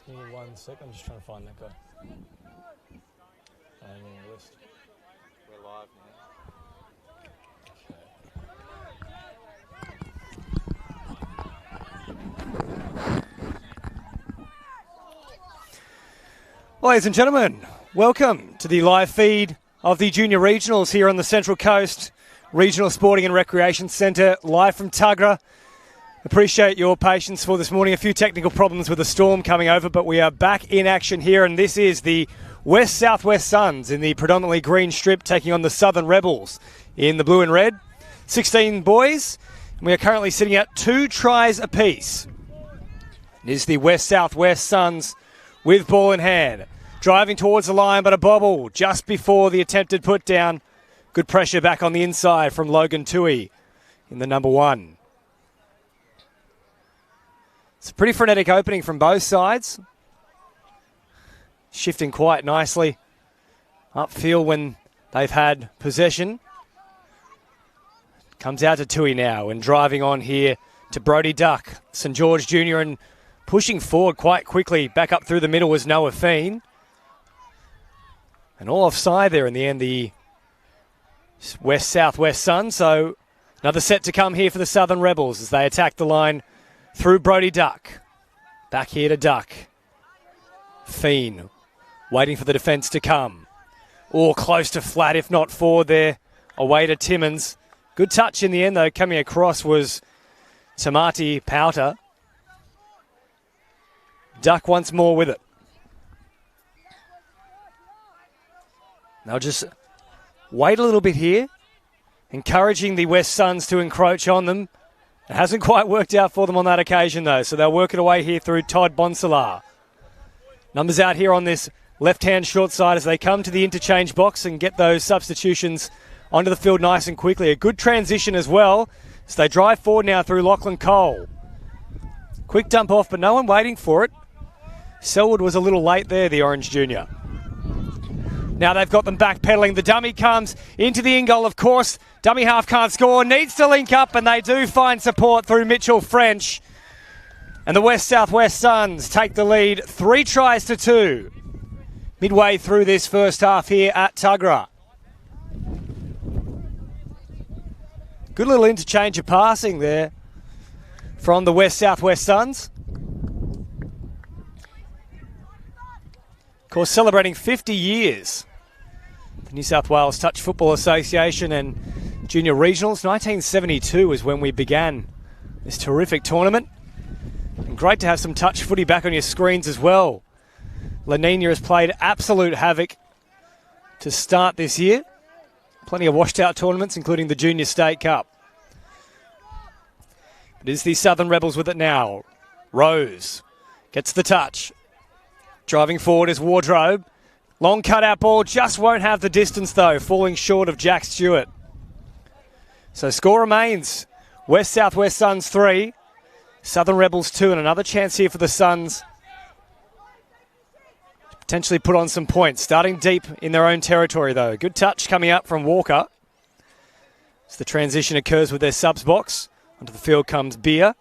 Give me 1 sec, I'm just trying to find that guy. On the list. We're live now. Ladies and gentlemen, welcome to the live feed of the Junior Regionals here on the Central Coast Regional Sporting and Recreation Centre, live from Tuggerah. Appreciate your patience for this morning. A few technical problems with the storm coming over, but we are back in action here, and this is the West Southwest Suns in the predominantly green strip taking on the Southern Rebels in the blue and red. 16 boys, and we are currently sitting at 2 tries apiece. It is the West Southwest Suns with ball in hand. Driving towards the line, but a bobble just before the attempted put down. Good pressure back on the inside from Logan Tui in the number 1. It's a pretty frenetic opening from both sides. Shifting quite nicely upfield when they've had possession. Comes out to Tui now and driving on here to Brody Duck. St George Jr. and pushing forward quite quickly. Back up through the middle was Noah Feen. And all offside there in the end, the West Southwest Sun. So another set to come here for the Southern Rebels as they attack the line through Brody Duck. Back here to Duck. Feen waiting for the defence to come. All close to flat, if not forward there. Away to Timmins. Good touch in the end, though. Coming across was Tamati Powter. Duck once more with it. They'll just wait a little bit here. Encouraging the West Suns to encroach on them. It hasn't quite worked out for them on that occasion, though, so they'll work it away here through Todd Bonsalar. Numbers out here on this left-hand short side as they come to the interchange box and get those substitutions onto the field nice and quickly. A good transition as well as they drive forward now through Lachlan Cole. Quick dump off, but no one waiting for it. Selwood was a little late there, the Orange Junior. Now they've got them backpedaling. The dummy comes into the in goal, of course. Dummy half can't score, needs to link up, and they do find support through Mitchell French. And the West Southwest Suns take the lead 3 tries to 2. Midway through this first half here at Tuggerah. Good little interchange of passing there from the West Southwest Suns. Of course, celebrating 50 years. The New South Wales Touch Football Association and Junior Regionals. 1972 is when we began this terrific tournament. And great to have some touch footy back on your screens as well. La Nina has played absolute havoc to start this year. Plenty of washed out tournaments, including the Junior State Cup. It is the Southern Rebels with it now. Rose gets the touch. Driving forward is Wardrobe. Long cutout ball, just won't have the distance though, falling short of Jack Stewart. So score remains West Southwest Suns 3, Southern Rebels 2, and another chance here for the Suns to potentially put on some points. Starting deep in their own territory though. Good touch coming up from Walker. As the transition occurs with their subs box. Onto the field comes Beer.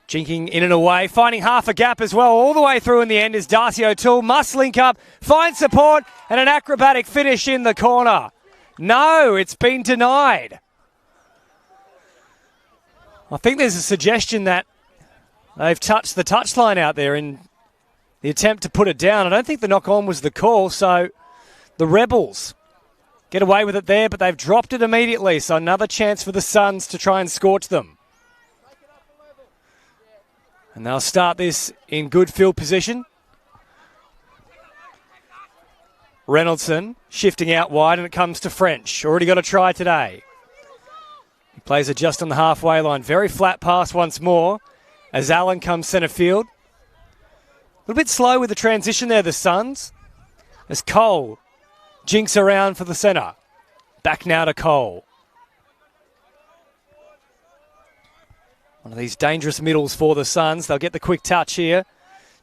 Jinking in and away, finding half a gap as well. All the way through in the end is Darcy O'Toole. Must link up, find support, and an acrobatic finish in the corner. No, it's been denied. I think there's a suggestion that they've touched the touchline out there in the attempt to put it down. I don't think the knock-on was the call, so the Rebels get away with it there, but they've dropped it immediately. So another chance for the Suns to try and scorch them. And they'll start this in good field position. Reynoldson shifting out wide, and it comes to French. Already got a try today. He plays it just on the halfway line. Very flat pass once more as Allen comes centre field. A little bit slow with the transition there, the Suns. As Cole jinks around for the centre. Back now to Cole. One of these dangerous middles for the Suns. They'll get the quick touch here.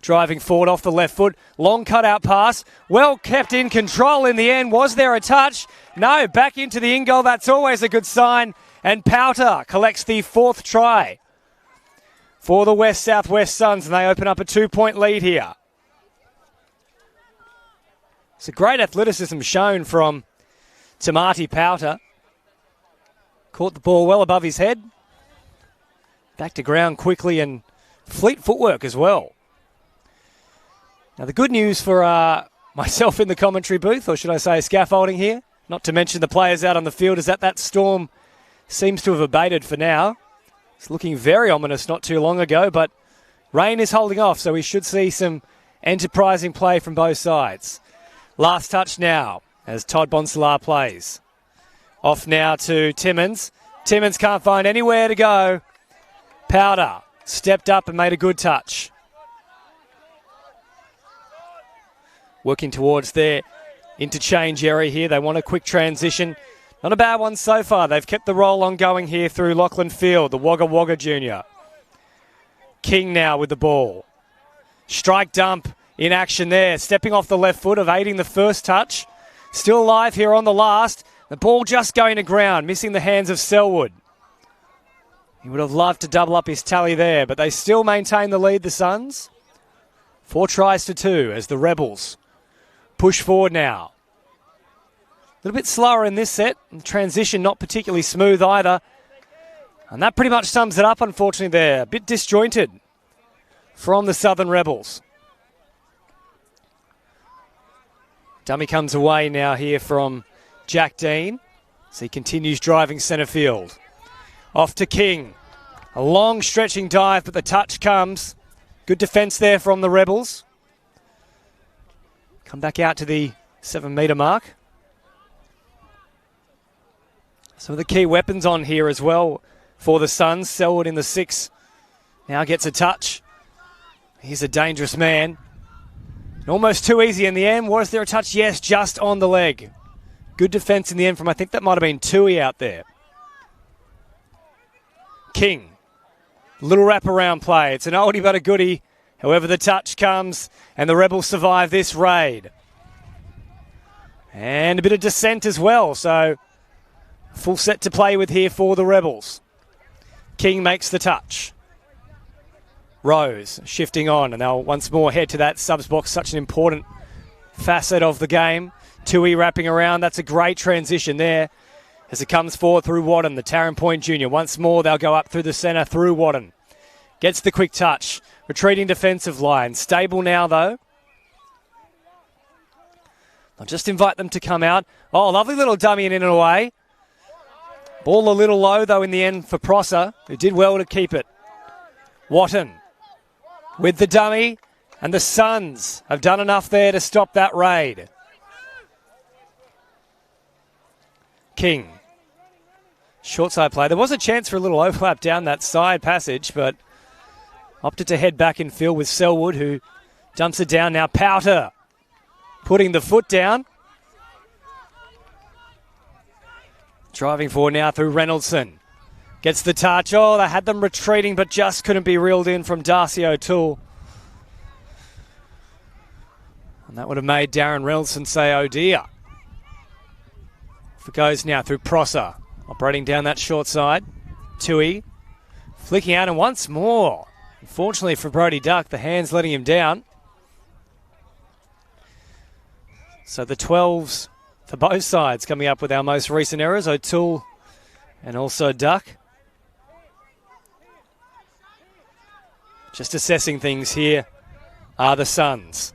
Driving forward off the left foot. Long cutout pass. Well kept in control in the end. Was there a touch? No, back into the in goal. That's always a good sign. And Powter collects the 4th try for the West Southwest Suns. And they open up a 2-point lead here. It's a great athleticism shown from Tamati Powter. Caught the ball well above his head. Back to ground quickly and fleet footwork as well. Now the good news for myself in the commentary booth, or should I say scaffolding here, not to mention the players out on the field, is that storm seems to have abated for now. It's looking very ominous not too long ago, but rain is holding off, so we should see some enterprising play from both sides. Last touch now as Todd Bonsalar plays. Off now to Timmins. Timmins can't find anywhere to go. Powder stepped up and made a good touch. Working towards their interchange area here. They want a quick transition. Not a bad one so far. They've kept the roll on going here through Lachlan Field, the Wagga Wagga junior. King now with the ball. Strike dump in action there. Stepping off the left foot, evading the first touch. Still alive here on the last. The ball just going to ground, missing the hands of Selwood. He would have loved to double up his tally there, but they still maintain the lead, the Suns. 4 tries to 2 as the Rebels push forward now. A little bit slower in this set. Transition not particularly smooth either. And that pretty much sums it up, unfortunately, there. A bit disjointed from the Southern Rebels. Dummy comes away now here from Jack Dean. So he continues driving centre field. Off to King. A long stretching dive, but the touch comes. Good defence there from the Rebels. Come back out to the 7-metre mark. Some of the key weapons on here as well for the Suns. Selwood in the 6 now gets a touch. He's a dangerous man. Almost too easy in the end. Was there a touch? Yes, just on the leg. Good defence in the end from, I think that might have been Tui out there. King. Little wraparound play. It's an oldie but a goodie. However, the touch comes and the Rebels survive this raid. And a bit of descent as well. So full set to play with here for the Rebels. King makes the touch. Rose shifting on, and they'll once more head to that subs box, such an important facet of the game. Tui wrapping around. That's a great transition there as it comes forward through Wadden, the Tarrant Point Junior. Once more, they'll go up through the centre through Wadden. Gets the quick touch. Retreating defensive line. Stable now, though. I'll just invite them to come out. Oh, lovely little dummy in and away. Ball a little low, though, in the end for Prosser, who did well to keep it. Watton with the dummy, and the Suns have done enough there to stop that raid. King. Short side play. There was a chance for a little overlap down that side passage, but opted to head back in field with Selwood, who dumps it down now. Powter putting the foot down. Driving forward now through Reynoldson. Gets the touch. Oh, they had them retreating, but just couldn't be reeled in from Darcy O'Toole. And that would have made Darren Reynoldson say, oh dear. It goes now through Prosser. Operating down that short side. Tui flicking out, and once more. Unfortunately for Brody Duck, the hands letting him down. So the 12s for both sides coming up with our most recent errors. O'Toole and also Duck. Just assessing things here are the Suns.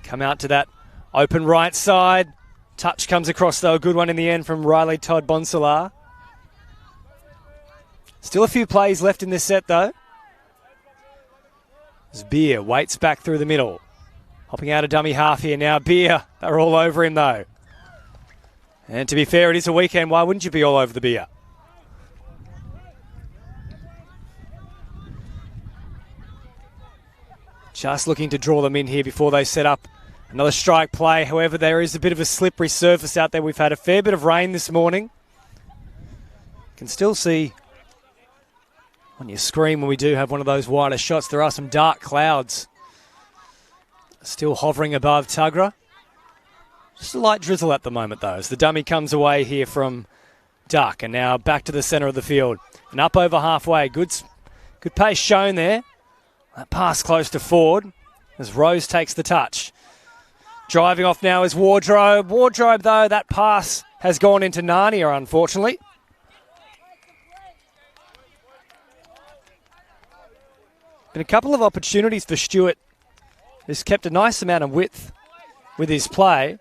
Come out to that open right side. Touch comes across, though. A good one in the end from Riley Todd Bonsalar. Still a few plays left in this set, though. As Beer waits back through the middle. Hopping out a dummy half here now. Beer, they're all over him though. And to be fair, it is a weekend. Why wouldn't you be all over the Beer? Just looking to draw them in here before they set up another strike play. However, there is a bit of a slippery surface out there. We've had a fair bit of rain this morning. Can still see on your screen when we do have one of those wider shots, there are some dark clouds still hovering above Tuggerah. Just a light drizzle at the moment though, as the dummy comes away here from Duck, and now back to the centre of the field and up over halfway. Good pace shown there. That pass close to Ford as Rose takes the touch. Driving off now is Wardrobe. Wardrobe, though, that pass has gone into Narnia, unfortunately. Been a couple of opportunities for Stewart, who's kept a nice amount of width with his play.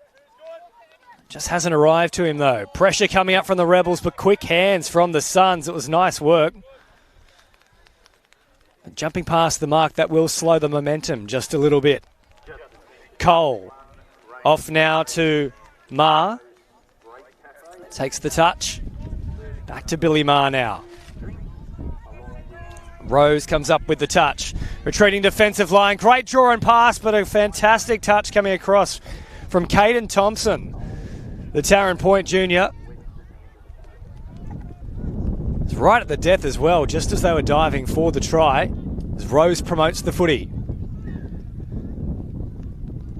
Just hasn't arrived to him, though. Pressure coming up from the Rebels, but quick hands from the Suns. It was nice work. Jumping past the mark, that will slow the momentum just a little bit. Cole off now to Ma. Takes the touch. Back to Billy Ma now. Rose comes up with the touch. Retreating defensive line. Great draw and pass, but a fantastic touch coming across from Caden Thompson, the Tarrant Point junior. It's right at the death as well, just as they were diving for the try, as Rose promotes the footy.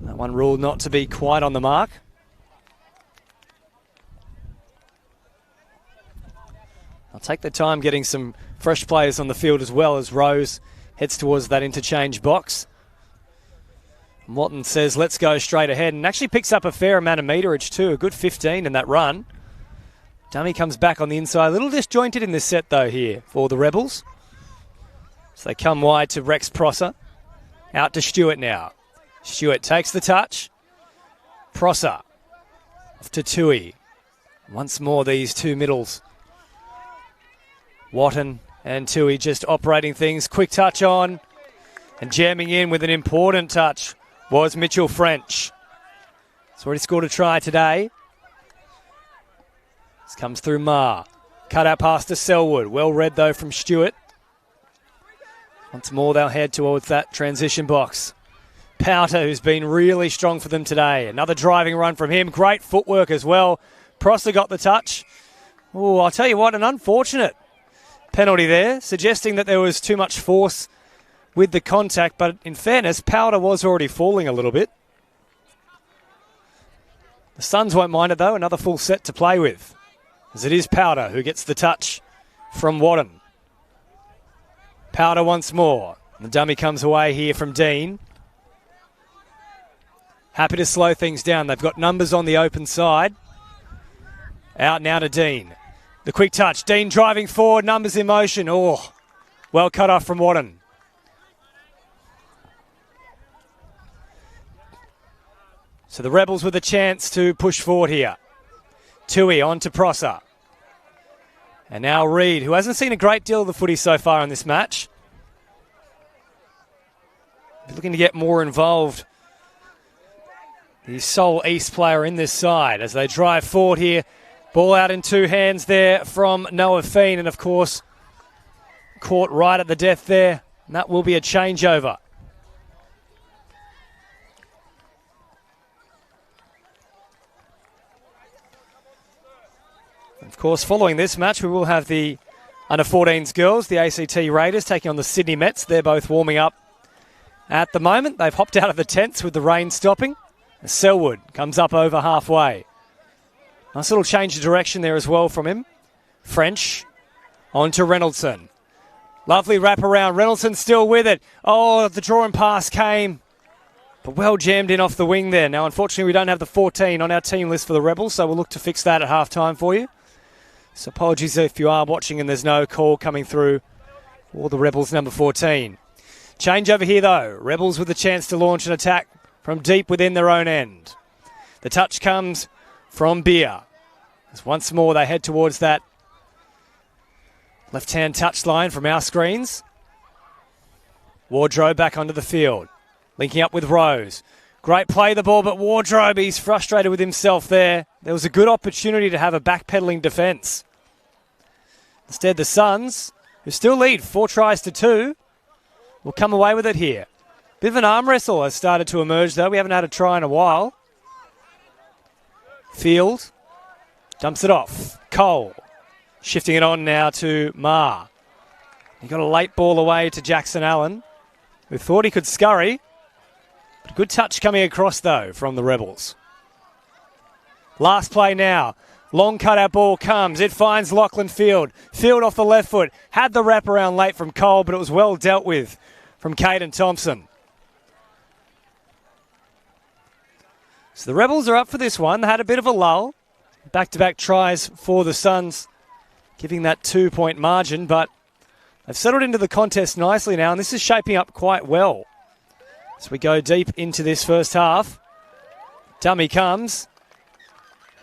That one ruled not to be quite on the mark. I'll take the time getting some fresh players on the field as well as Rose heads towards that interchange box. Watton says, let's go straight ahead, and actually picks up a fair amount of meterage too, a good 15 in that run. Dummy comes back on the inside. A little disjointed in this set, though, here for the Rebels. So they come wide to Rex Prosser. Out to Stewart now. Stewart takes the touch. Prosser off to Tui. Once more, these two middles. Watton and Tui just operating things. Quick touch on. And jamming in with an important touch was Mitchell French. He's already scored a try today. This comes through Ma. Cut out pass to Selwood. Well read, though, from Stewart. Once more, they'll head towards that transition box. Powter, who's been really strong for them today. Another driving run from him. Great footwork as well. Prosser got the touch. Oh, I'll tell you what, an unfortunate penalty there, suggesting that there was too much force with the contact. But in fairness, Powter was already falling a little bit. The Suns won't mind it, though. Another full set to play with, as it is Powder who gets the touch from Watton. Powder once more. The dummy comes away here from Dean. Happy to slow things down. They've got numbers on the open side. Out now to Dean. The quick touch. Dean driving forward. Numbers in motion. Oh, well cut off from Watton. So the Rebels with a chance to push forward here. Tui on to Prosser. And now Reid, who hasn't seen a great deal of the footy so far in this match. Looking to get more involved. The sole East player in this side as they drive forward here. Ball out in two hands there from Noah Feen. And of course, caught right at the death there. And that will be a changeover. Of course, following this match, we will have the under-14s girls, the ACT Raiders, taking on the Sydney Mets. They're both warming up at the moment. They've hopped out of the tents with the rain stopping. Selwood comes up over halfway. Nice little change of direction there as well from him. French on to Reynoldson. Lovely wrap around. Reynoldson still with it. Oh, the draw and pass came, but well jammed in off the wing there. Now, unfortunately, we don't have the 14 on our team list for the Rebels, so we'll look to fix that at halftime for you. So apologies if you are watching and there's no call coming through for the Rebels number 14. Change over here, though. Rebels with a chance to launch an attack from deep within their own end. The touch comes from Beer. As once more they head towards that left-hand touch line from our screens. Wardrobe back onto the field. Linking up with Rose. Great play the ball, but Wardrobe, he's frustrated with himself there. There was a good opportunity to have a backpedaling defence. Instead, the Suns, who still lead 4 tries to 2, will come away with it here. Bit of an arm wrestle has started to emerge, though. We haven't had a try in a while. Field dumps it off. Cole shifting it on now to Ma. He got a late ball away to Jackson Allen, who thought he could scurry. But a good touch coming across, though, from the Rebels. Last play now. Long cutout ball comes. It finds Lachlan Field. Field off the left foot. Had the wraparound late from Cole, but it was well dealt with from Caden Thompson. So the Rebels are up for this one. They had a bit of a lull. Back-to-back tries for the Suns, giving that 2-point margin, but they've settled into the contest nicely now, and this is shaping up quite well. As we go deep into this first half, dummy comes.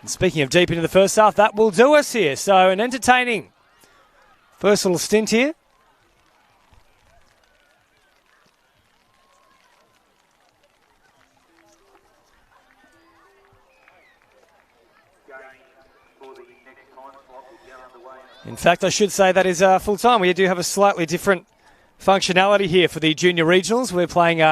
And speaking of deep into the first half, that will do us here. So an entertaining first little stint here. In fact, I should say that is full time. We do have a slightly different functionality here for the junior regionals. We're playing